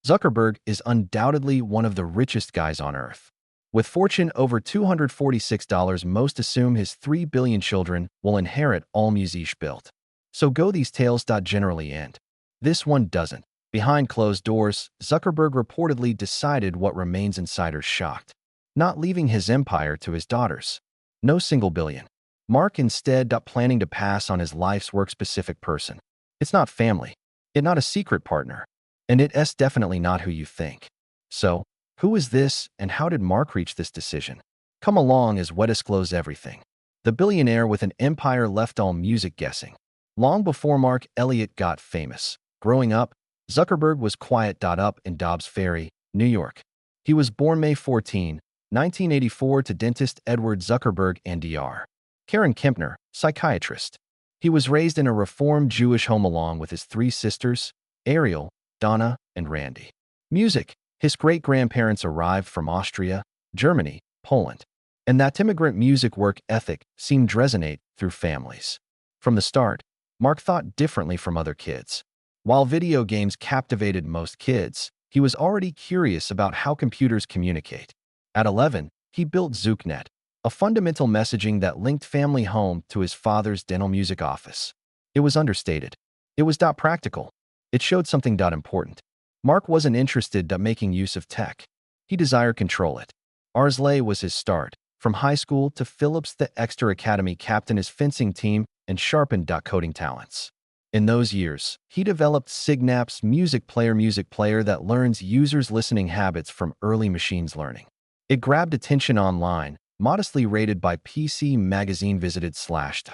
Zuckerberg is undoubtedly one of the richest guys on Earth. With fortune over $246, most assume his 3 billion children will inherit all music built. So go these tales. Generally end. This one doesn't. Behind closed doors, Zuckerberg reportedly decided what remains insiders shocked. Not leaving his empire to his daughters. No single billion. Mark instead planning to pass on his life's work-specific person. It's not family. It's not a secret partner. And it's definitely not who you think. So, who is this and how did Mark reach this decision? Come along as we disclose everything. The billionaire with an empire left all music guessing. Long before Mark Elliott got famous. Growing up, Zuckerberg was quiet. Up in Dobbs Ferry, New York. He was born May 14, 1984 to dentist Edward Zuckerberg and Dr. Karen Kempner, psychiatrist. He was raised in a Reformed Jewish home along with his three sisters, Ariel, Donna, and Randy. Music. His great-grandparents arrived from Austria, Germany, Poland, and that immigrant music work ethic seemed to resonate through families. From the start, Mark thought differently from other kids. While video games captivated most kids, he was already curious about how computers communicate. At 11, he built ZuckNet, a fundamental messaging that linked family home to his father's dental music office. It was understated. It was practical. It showed something important. Mark wasn't interested in making use of tech. He desired control it. Arsley was his start. From high school to Phillips the Exeter Academy captain his fencing team and sharpened coding talents. In those years, he developed Signap's music player that learns users' listening habits from early machines learning. It grabbed attention online, modestly rated by PC Magazine visited /.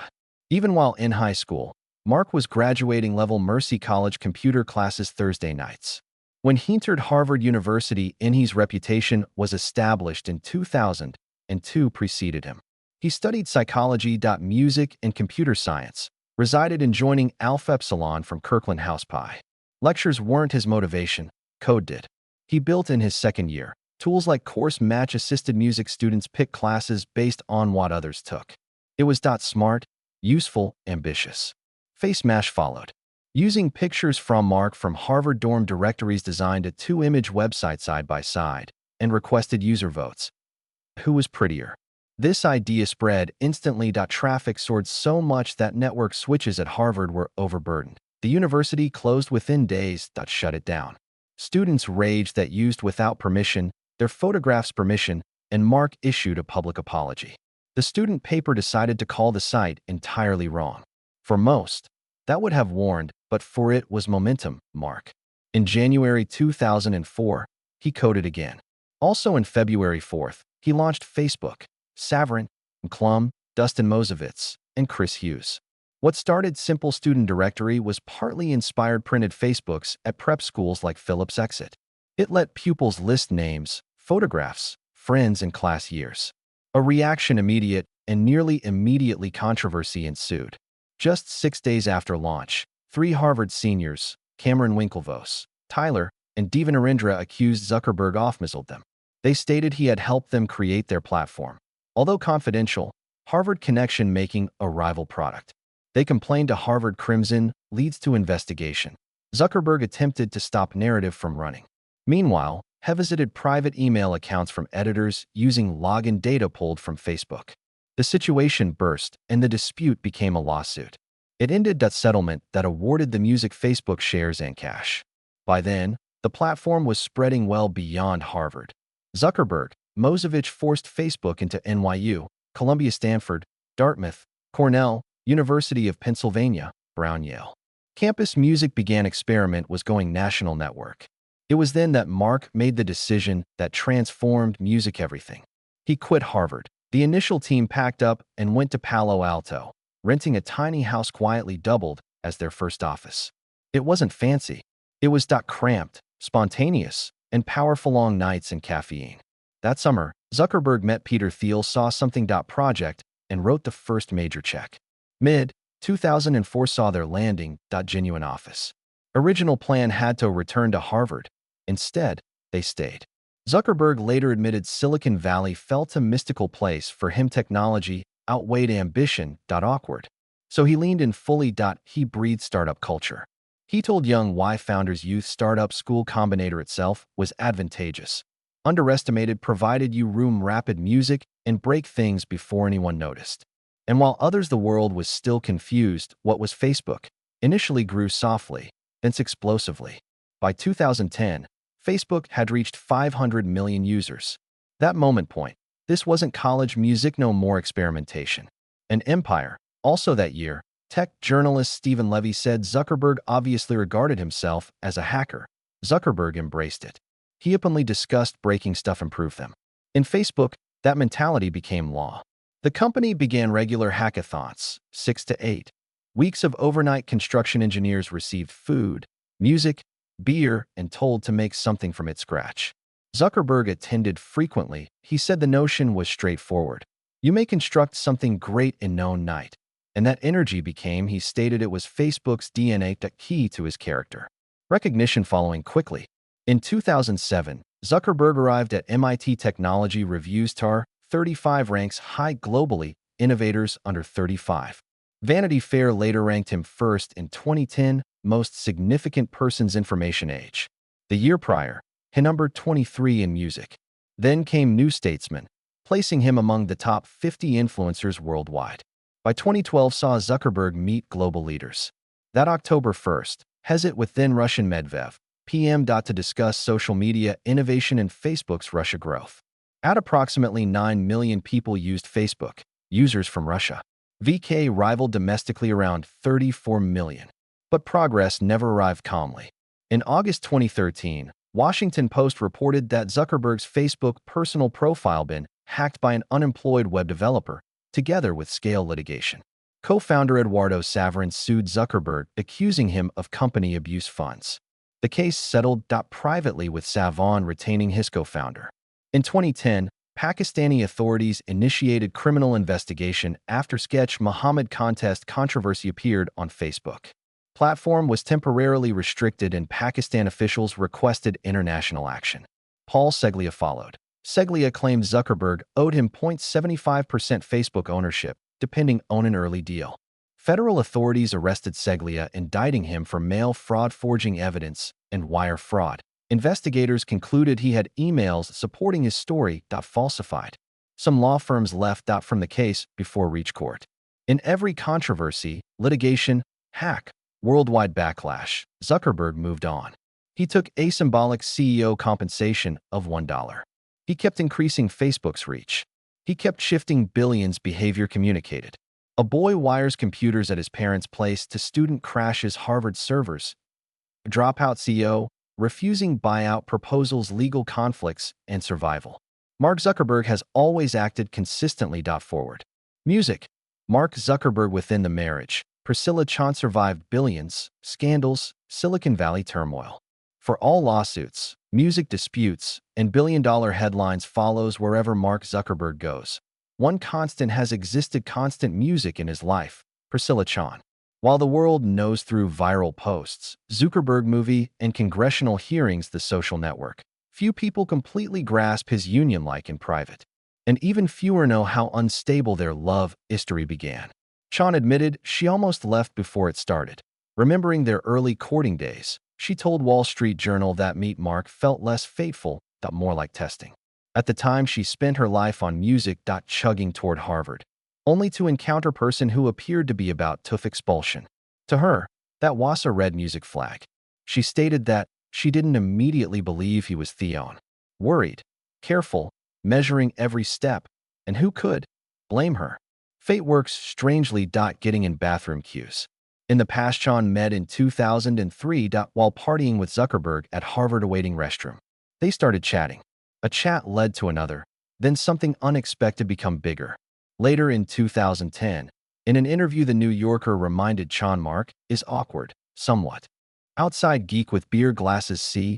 Even while in high school, Mark was graduating level Mercy College computer classes Thursday nights. When he entered Harvard University, his reputation was established in 2002 preceded him. He studied psychology, music, and computer science, resided in joining Alpha Epsilon from Kirkland House Pi. Lectures weren't his motivation, code did. He built in his second year. Tools like course match assisted music students pick classes based on what others took. It was smart, useful, ambitious. Face Mash followed. Using pictures from Mark from Harvard dorm directories designed a two-image website side by side and requested user votes. Who was prettier? This idea spread instantly. Traffic soared so much that network switches at Harvard were overburdened. The university closed within days. Shut it down. Students raged that used without permission their photographs permission, and Mark issued a public apology. The student paper decided to call the site entirely wrong. For most, that would have warned, but for it was momentum, Mark. In January 2004, he coded again. Also in February 4th, he launched Facebook. Saverin, Klum, Dustin Mosevitz, and Chris Hughes. What started simple student directory was partly inspired printed Facebooks at prep schools like Phillips Exit. It let pupils list names, photographs, friends, and class years. A reaction immediate, and nearly immediately controversy ensued. Just 6 days after launch, 3 Harvard seniors, Cameron Winklevoss, Tyler, and Devan Narendra accused Zuckerberg off-misled them. They stated he had helped them create their platform. Although confidential, Harvard connection making a rival product. They complained to Harvard Crimson, leads to investigation. Zuckerberg attempted to stop narrative from running. Meanwhile, he visited private email accounts from editors using login data pulled from Facebook. The situation burst, and the dispute became a lawsuit. It ended that settlement that awarded the music Facebook shares and cash. By then, the platform was spreading well beyond Harvard. Zuckerberg, Mosevitz forced Facebook into NYU, Columbia, Stanford, Dartmouth, Cornell, University of Pennsylvania, Brown, Yale. Campus Music began experiment was going national network. It was then that Mark made the decision that transformed music everything. He quit Harvard. The initial team packed up and went to Palo Alto, renting a tiny house quietly doubled as their first office. It wasn't fancy. It was cramped, spontaneous, and powerful long nights and caffeine. That summer, Zuckerberg met Peter Thiel, saw something project, and wrote the first major check. Mid-2004 saw their landing. Genuine office. Original plan had to return to Harvard. Instead, they stayed. Zuckerberg later admitted Silicon Valley felt a mystical place for him. Technology outweighed ambition. Awkward. So he leaned in fully. He breathed startup culture. He told Young why Founders Youth Startup School Combinator itself was advantageous. Underestimated provided you room rapid music and break things before anyone noticed. And while others the world was still confused, what was Facebook? Initially grew softly, then explosively. By 2010, Facebook had reached 500 million users. That moment point, this wasn't college music no more experimentation. An empire. Also that year, tech journalist Stephen Levy said Zuckerberg obviously regarded himself as a hacker. Zuckerberg embraced it. He openly discussed breaking stuff improve them. In Facebook, that mentality became law. The company began regular hackathons, 6 to 8 weeks of overnight. Construction engineers received food, music, beer, and told to make something from it scratch. Zuckerberg attended frequently. He said the notion was straightforward. You may construct something great in no night. And that energy became, he stated it was Facebook's DNA, the key to his character. Recognition following quickly. In 2007, Zuckerberg arrived at MIT Technology Review's TAR 35 ranks high globally, innovators under 35. Vanity Fair later ranked him first in 2010, most significant person's information age. The year prior, he numbered 23 in music. Then came New Statesman, placing him among the top 50 influencers worldwide. By 2012 saw Zuckerberg meet global leaders. That October 1st, Hezit with then Russian Medvedev, PM. To discuss social media innovation and Facebook's Russia growth. At approximately 9 million people used Facebook, users from Russia. VK rivaled domestically around 34 million. But progress never arrived calmly. In August 2013, Washington Post reported that Zuckerberg's Facebook personal profile been hacked by an unemployed web developer, together with scale litigation. Co-founder Eduardo Saverin sued Zuckerberg, accusing him of company abuse funds. The case settled privately with Saverin retaining his co-founder. In 2010, Pakistani authorities initiated criminal investigation after sketch Muhammad contest controversy appeared on Facebook. Platform was temporarily restricted and Pakistan officials requested international action. Paul Seglia followed. Seglia claimed Zuckerberg owed him 0.75% Facebook ownership, depending on an early deal. Federal authorities arrested Seglia, indicting him for mail fraud, forging evidence, and wire fraud. Investigators concluded he had emails supporting his story falsified. Some law firms left from the case before reach court. In every controversy, litigation, hack, worldwide backlash, Zuckerberg moved on. He took a symbolic CEO compensation of $1. He kept increasing Facebook's reach. He kept shifting billions behavior communicated. A boy wires computers at his parents' place to student crashes Harvard servers. A dropout CEO, refusing buyout proposals, legal conflicts, and survival. Mark Zuckerberg has always acted consistently. Forward. Music. Mark Zuckerberg within the marriage. Priscilla Chan survived billions, scandals, Silicon Valley turmoil. For all lawsuits, music disputes, and billion-dollar headlines follows wherever Mark Zuckerberg goes. One constant has existed: constant music in his life. Priscilla Chan. While the world knows through viral posts, Zuckerberg movie, and congressional hearings the social network, few people completely grasp his union like in private. And even fewer know how unstable their love history began. Chan admitted she almost left before it started. Remembering their early courting days, she told Wall Street Journal that meet Mark felt less fateful, more like testing. At the time, she spent her life on music, chugging toward Harvard, only to encounter a person who appeared to be about to expulsion. To her, that was a red music flag. She stated that she didn't immediately believe he was Theon. Worried, careful, measuring every step, and who could blame her? Fate works strangely. Getting in bathroom queues. In the past, Chan met in 2003 while partying with Zuckerberg at Harvard awaiting restroom. They started chatting. A chat led to another, then something unexpected become bigger. Later in 2010, in an interview, The New Yorker reminded Chan Mark is awkward, somewhat. Outside geek with beer glasses, C++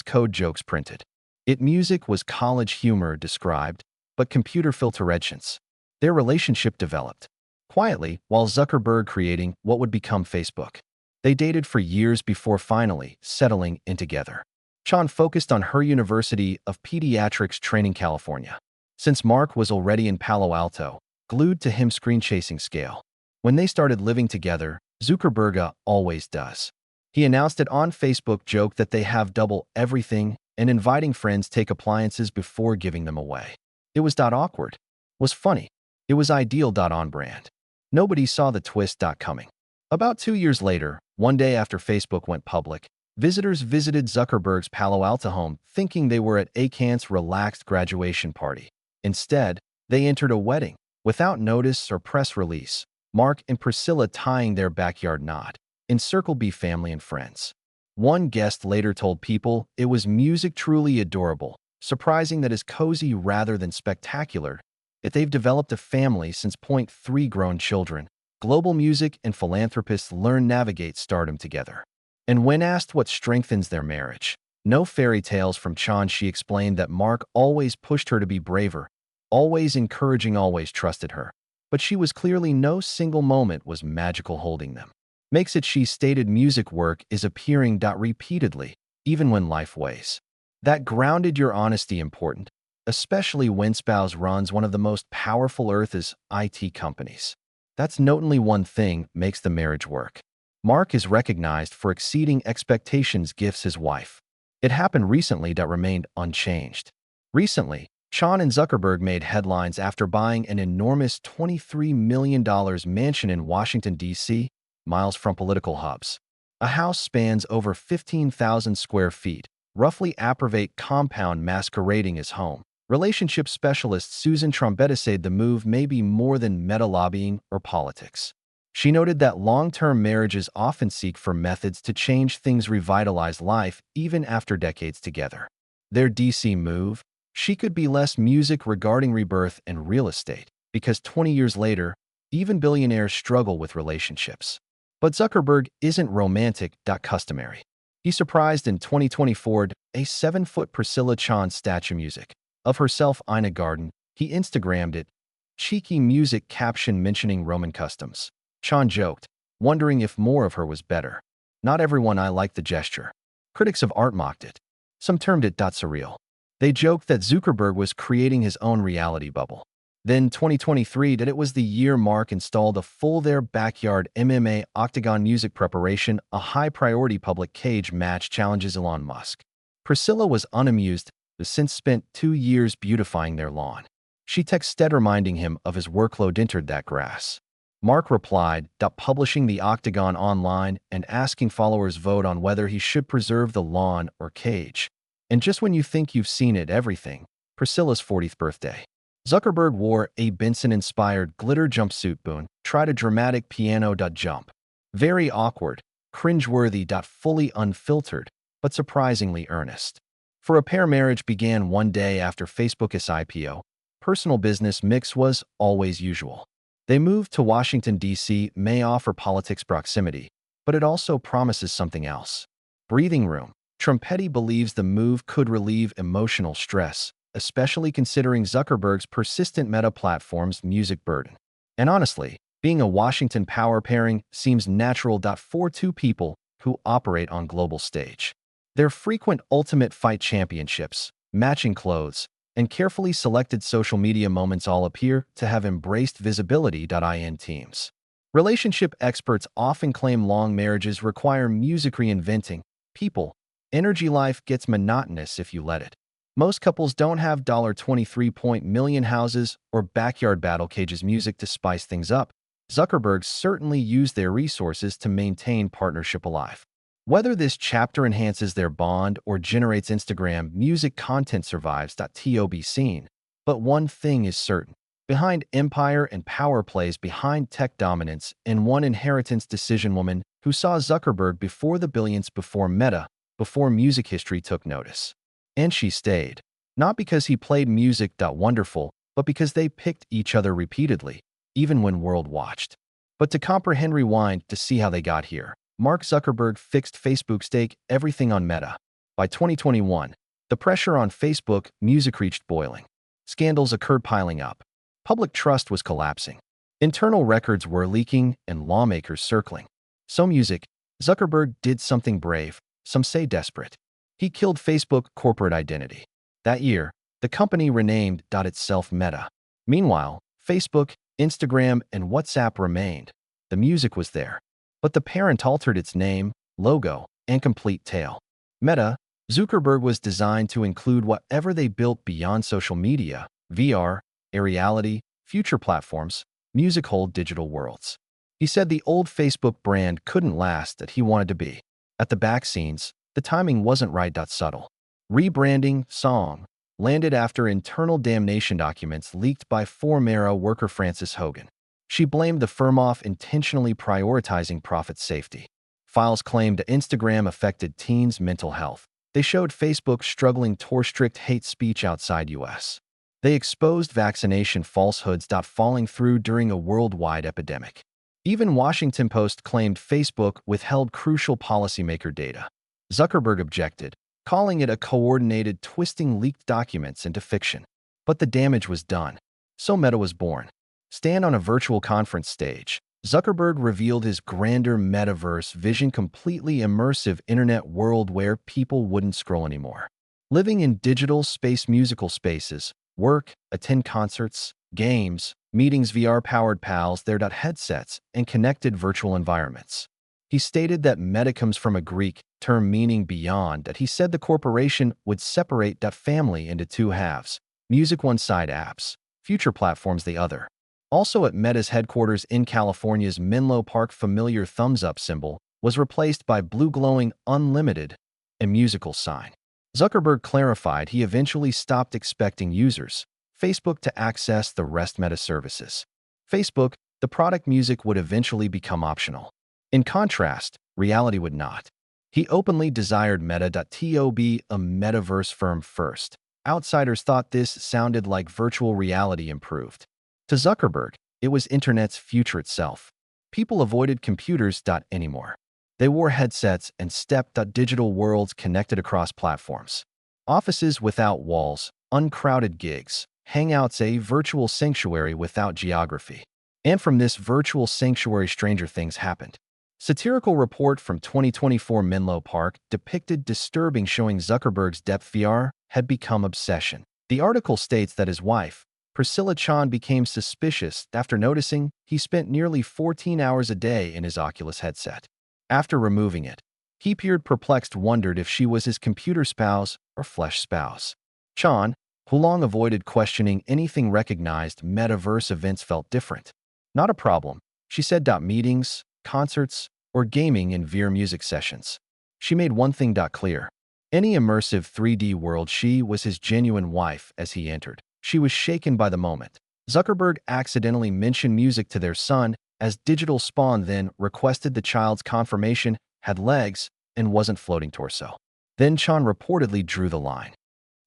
code jokes printed. It music was college humor described, but computer filterations. Their relationship developed quietly while Zuckerberg creating what would become Facebook. They dated for years before finally settling in together. Chan focused on her University of Pediatrics training California. Since Mark was already in Palo Alto, glued to him screen chasing scale. When they started living together, Zuckerberg always does. He announced it on Facebook, joked that they have double everything, and inviting friends take appliances before giving them away. It was awkward. Was funny. It was ideal. On brand. Nobody saw the twist. Coming. About 2 years later, one day after Facebook went public, visitors visited Zuckerberg's Palo Alto home thinking they were at Akan's relaxed graduation party. Instead, they entered a wedding, without notice or press release, Mark and Priscilla tying their backyard knot, in Circle B family and friends. One guest later told People it was music truly adorable, surprising that is cozy rather than spectacular, that they've developed a family since point 3 grown children. Global music and philanthropists learn navigate stardom together. And when asked what strengthens their marriage, no fairy tales from Chan, she explained that Mark always pushed her to be braver, always encouraging, always trusted her. But she was clearly no single moment was magical holding them. Makes it, she stated, music work is appearing repeatedly, even when life weighs. That grounded your honesty important, especially when spouse runs one of the most powerful Earth's IT companies. That's not only one thing makes the marriage work. Mark is recognized for exceeding expectations gifts his wife. It happened recently that remained unchanged. Recently, Chan and Zuckerberg made headlines after buying an enormous $23 million mansion in Washington, D.C., miles from political hubs. A house spans over 15,000 square feet, roughly apprivate compound masquerading as home. Relationship specialist Susan Trombetta said the move may be more than meta lobbying or politics. She noted that long-term marriages often seek for methods to change things, revitalize life, even after decades together. Their DC move, she could be less music regarding rebirth and real estate, because 20 years later, even billionaires struggle with relationships. But Zuckerberg isn't romantic. Customary. He surprised in 2024 a 7-foot Priscilla Chan statue music of herself in a garden. He Instagrammed it. Cheeky music caption mentioning Roman customs. Chan joked, wondering if more of her was better. Not everyone I liked the gesture. Critics of art mocked it. Some termed it surreal. They joked that Zuckerberg was creating his own reality bubble. Then 2023 that it was the year Mark installed a full their backyard MMA octagon music preparation, a high-priority public cage match challenges Elon Musk. Priscilla was unamused, but since spent 2 years beautifying their lawn. She texted reminding him of his workload entered that grass. Mark replied, publishing the octagon online and asking followers vote on whether he should preserve the lawn or cage. And just when you think you've seen it everything, Priscilla's 40th birthday. Zuckerberg wore a Benson-inspired glitter jumpsuit. Boone tried a dramatic piano jump. Very awkward, cringeworthy. Fully unfiltered, but surprisingly earnest. For a pair, marriage began one day after Facebook's IPO. Personal business mix was always usual. They moved to Washington, D.C. may offer politics proximity, but it also promises something else. Breathing room. Trompetti believes the move could relieve emotional stress, especially considering Zuckerberg's persistent Meta platform's music burden. And honestly, being a Washington power pairing seems natural. For two people who operate on global stage. Their frequent ultimate fight championships, matching clothes, and carefully selected social media moments all appear to have embraced visibility. In teams. Relationship experts often claim long marriages require music reinventing. People, energy life gets monotonous if you let it. Most couples don't have $23 million houses or backyard battle cages music to spice things up. Zuckerberg certainly used their resources to maintain partnership alive. Whether this chapter enhances their bond or generates Instagram music content survives. To be seen. But one thing is certain. Behind empire and power plays behind tech dominance and one inheritance decision woman who saw Zuckerberg before the billions, before Meta, before music history took notice. And she stayed. Not because he played music. Wonderful, but because they picked each other repeatedly, even when world watched. But to comprehend, rewind to see how they got here. Mark Zuckerberg fixed Facebook's stake everything on Meta. By 2021, the pressure on Facebook music reached boiling. Scandals occurred piling up. Public trust was collapsing. Internal records were leaking and lawmakers circling. So music, Zuckerberg did something brave, some say desperate. He killed Facebook corporate identity. That year, the company renamed itself Meta. Meanwhile, Facebook, Instagram, and WhatsApp remained. The music was there. But the parent altered its name, logo, and complete tale. Meta, Zuckerberg was designed to include whatever they built beyond social media, VR, reality, future platforms, music whole digital worlds. He said the old Facebook brand couldn't last that he wanted to be. At the back scenes, the timing wasn't right. Subtle. Rebranding, song, landed after internal damnation documents leaked by former worker Frances Hogan. She blamed the firm off intentionally prioritizing profit safety. Files claimed Instagram affected teens' mental health. They showed Facebook struggling to restrict hate speech outside US. They exposed vaccination falsehoods. Falling through during a worldwide epidemic. Even Washington Post claimed Facebook withheld crucial policymaker data. Zuckerberg objected, calling it a coordinated twisting leaked documents into fiction. But the damage was done. So Meta was born. Stand on a virtual conference stage. Zuckerberg revealed his grander metaverse vision, completely immersive internet world where people wouldn't scroll anymore. Living in digital space, musical spaces, work, attend concerts, games, meetings, VR-powered pals, their headsets, and connected virtual environments. He stated that Meta comes from a Greek term meaning beyond, that he said the corporation would separate that family into two halves, music one side, apps, future platforms the other. Also at Meta's headquarters in California's Menlo Park, familiar thumbs-up symbol was replaced by blue glowing unlimited, a musical sign. Zuckerberg clarified he eventually stopped expecting users, Facebook, to access the rest Meta services. Facebook, the product music would eventually become optional. In contrast, reality would not. He openly desired Meta to be a metaverse firm first. Outsiders thought this sounded like virtual reality improved. To Zuckerberg, it was internet's future itself. People avoided computers anymore. They wore headsets and stepped digital worlds connected across platforms. Offices without walls, uncrowded gigs, hangouts, a virtual sanctuary without geography. And from this virtual sanctuary, stranger things happened. Satirical report from 2024 Menlo Park depicted disturbing, showing Zuckerberg's depth VR had become obsession. The article states that his wife, Priscilla Chan, became suspicious after noticing he spent nearly 14 hours a day in his Oculus headset. After removing it, he appeared perplexed, wondered if she was his computer spouse or flesh spouse. Chan, who long avoided questioning anything recognized metaverse events, felt different. Not a problem, she said. Meetings, concerts, or gaming in VR music sessions. She made one thing clear. Any immersive 3D world, she was his genuine wife. As he entered, she was shaken by the moment. Zuckerberg accidentally mentioned music to their son as digital spawn, then requested the child's confirmation had legs and wasn't floating torso. Then Chan reportedly drew the line.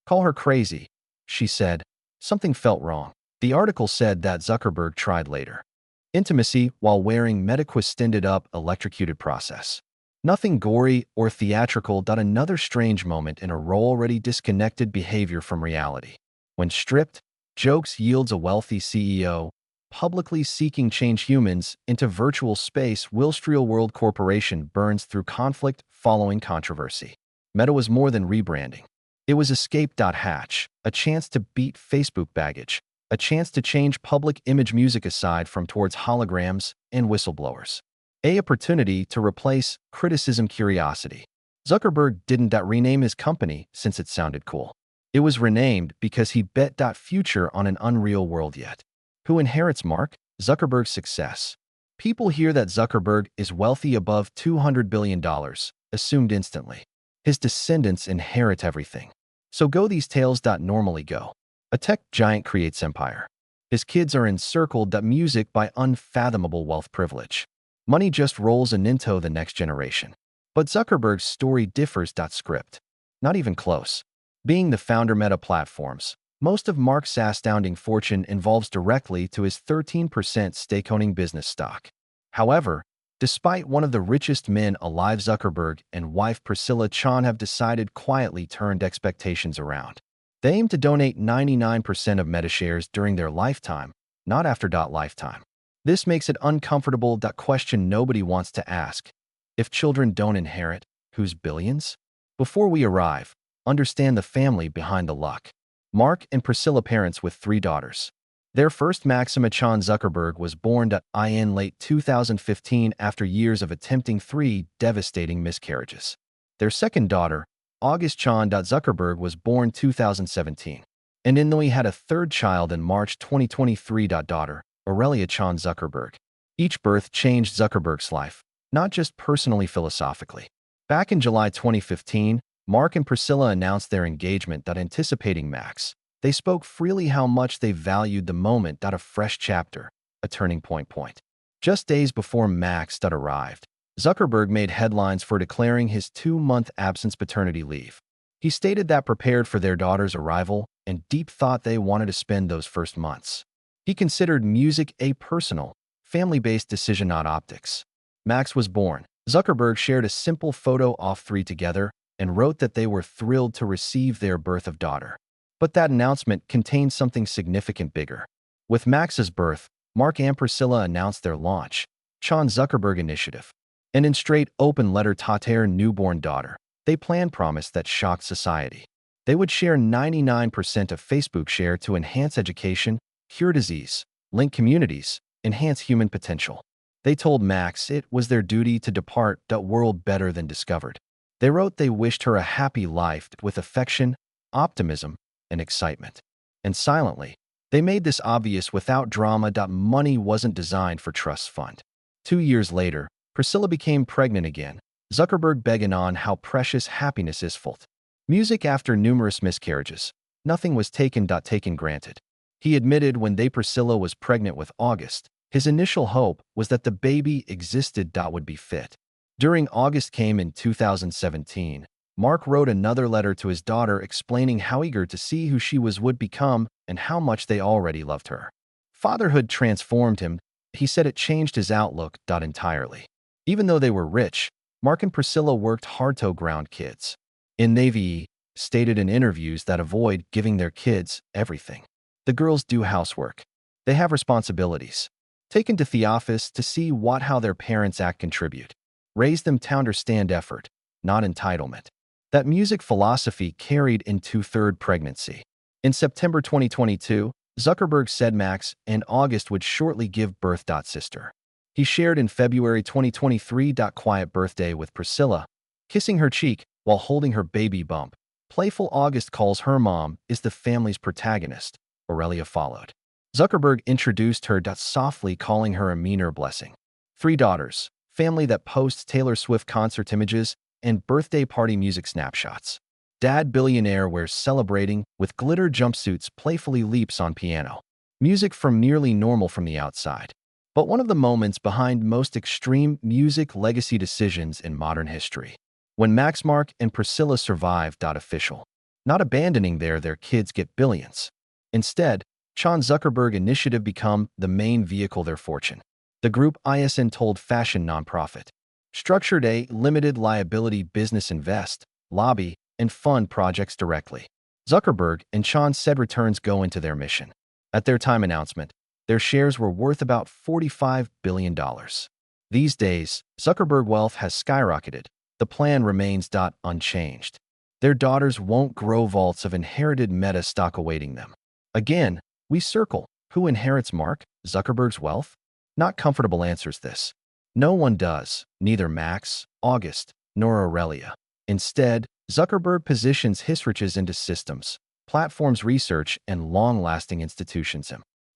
Call her crazy, she said. Something felt wrong. The article said that Zuckerberg tried later. Intimacy while wearing MetaQuest ended up electrocuted process. Nothing gory or theatrical. Another strange moment in a already disconnected behavior from reality. When stripped, jokes yields a wealthy CEO, publicly seeking change humans into virtual space, whilst real world corporation burns through conflict following controversy. Meta was more than rebranding. It was escape. Hatch, a chance to beat Facebook baggage, a chance to change public image, music aside from towards holograms and whistleblowers. A opportunity to replace criticism, curiosity. Zuckerberg didn't rename his company since it sounded cool. It was renamed because he bet future on an unreal world. Yet, who inherits Mark Zuckerberg's success? People hear that Zuckerberg is wealthy above $200 billion, assumed instantly. His descendants inherit everything. So go these tales. Normally go. A tech giant creates empire. His kids are encircled. Music by unfathomable wealth privilege. Money just rolls into the next generation. But Zuckerberg's story differs. Script. Not even close. Being the founder Meta Platforms, most of Mark's astounding fortune involves directly to his 13% stake-owning business stock. However, despite one of the richest men alive, Zuckerberg and wife Priscilla Chan have decided quietly turned expectations around. They aim to donate 99% of Meta shares during their lifetime, not after. Lifetime. This makes it uncomfortable. Question nobody wants to ask. If children don't inherit, whose billions? Before we arrive, understand the family behind the luck. Mark and Priscilla, parents with 3 daughters. Their first Maxima Chan Zuckerberg was born in late 2015 after years of attempting 3 devastating miscarriages. Their second daughter, August Chan Zuckerberg, was born 2017. And Inui had a third child in March 2023. Daughter, Aurelia Chan Zuckerberg. Each birth changed Zuckerberg's life, not just personally, philosophically. Back in July 2015, Mark and Priscilla announced their engagement. Anticipating Max, they spoke freely how much they valued the moment. A fresh chapter, a turning point. Just days before Max arrived, Zuckerberg made headlines for declaring his 2-month absence paternity leave. He stated that prepared for their daughter's arrival and deep thought they wanted to spend those first months. He considered music a personal, family-based decision, not optics. Max was born. Zuckerberg shared a simple photo of 3 together and wrote that they were thrilled to receive their birth of daughter. But that announcement contained something significant bigger. With Max's birth, Mark and Priscilla announced their launch, Chan Zuckerberg Initiative. And in straight open letter to their newborn daughter, they promised that shocked society. They would share 99% of Facebook share to enhance education, cure disease, link communities, enhance human potential. They told Max it was their duty to depart the world better than discovered. They wrote they wished her a happy life with affection, optimism, and excitement. And silently, they made this obvious without drama. Money wasn't designed for trust fund. 2 years later, Priscilla became pregnant again. Zuckerberg begging on how precious happiness is. Music after numerous miscarriages. Nothing was taken granted. He admitted when Priscilla was pregnant with August, his initial hope was that the baby existed. Would be fit. During August came in 2017, Mark wrote another letter to his daughter explaining how eager to see who she would become and how much they already loved her. Fatherhood transformed him. He said it changed his outlook entirely. Even though they were rich, Mark and Priscilla worked hard to ground kids. In Navy, stated in interviews that avoid giving their kids everything. The girls do housework. They have responsibilities. Taken to the office to see how their parents act contribute. Raise them to understand effort, not entitlement. That music philosophy carried into third pregnancy. In September 2022, Zuckerberg said Max and August would shortly give birth. Sister. He shared in February 2023. Quiet birthday with Priscilla, kissing her cheek while holding her baby bump. Playful August calls her mom is the family's protagonist. Aurelia followed. Zuckerberg introduced her. Softly calling her a meaner blessing. 3 daughters, family that posts Taylor Swift concert images and birthday party music snapshots. Dad Billionaire wears celebrating with glitter jumpsuits, playfully leaps on piano. Music from nearly normal from the outside. But one of the moments behind most extreme music legacy decisions in modern history. When Max, Mark, and Priscilla survived. Official. Not abandoning their kids get billions. Instead, Chan Zuckerberg Initiative become the main vehicle their fortune. The group ISN told fashion nonprofit. Structured a limited liability business invest, lobby, and fund projects directly. Zuckerberg and Chan said returns go into their mission. At their time announcement, their shares were worth about $45 billion. These days, Zuckerberg wealth has skyrocketed. The plan remains unchanged. Their daughters won't grow vaults of inherited meta stock awaiting them. Again, we circle, who inherits Mark Zuckerberg's wealth? Not comfortable answers this. No one does, neither Max, August, nor Aurelia. Instead, Zuckerberg positions his riches into systems, platforms, research, and long-lasting institutions.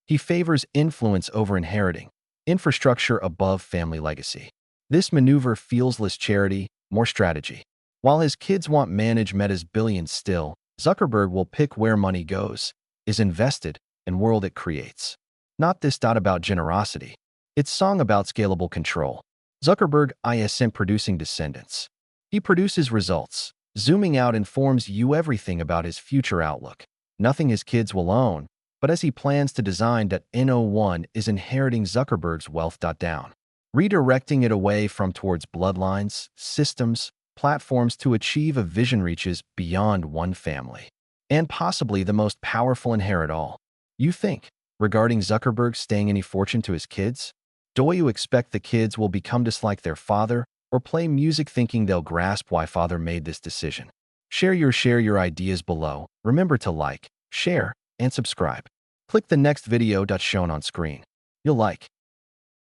He favors influence over inheriting, infrastructure above family legacy. This maneuver feels less charity, more strategy. While his kids want manage Meta's billions still, Zuckerberg will pick where money goes, is invested, and world it creates. Not this about generosity. It's song about scalable control. Zuckerberg ISM producing descendants. He produces results. Zooming out informs you everything about his future outlook. Nothing his kids will own, but as he plans to design N01 is inheriting Zuckerberg's wealth. Down. Redirecting it away from towards bloodlines, systems, platforms to achieve a vision reaches beyond one family. And possibly the most powerful inherit all. You think, regarding Zuckerberg staying any fortune to his kids? Do you expect the kids will become just like their father or play music thinking they'll grasp why father made this decision? Share your ideas below. Remember to like, share, and subscribe. click the next video shown on screen. You'll like.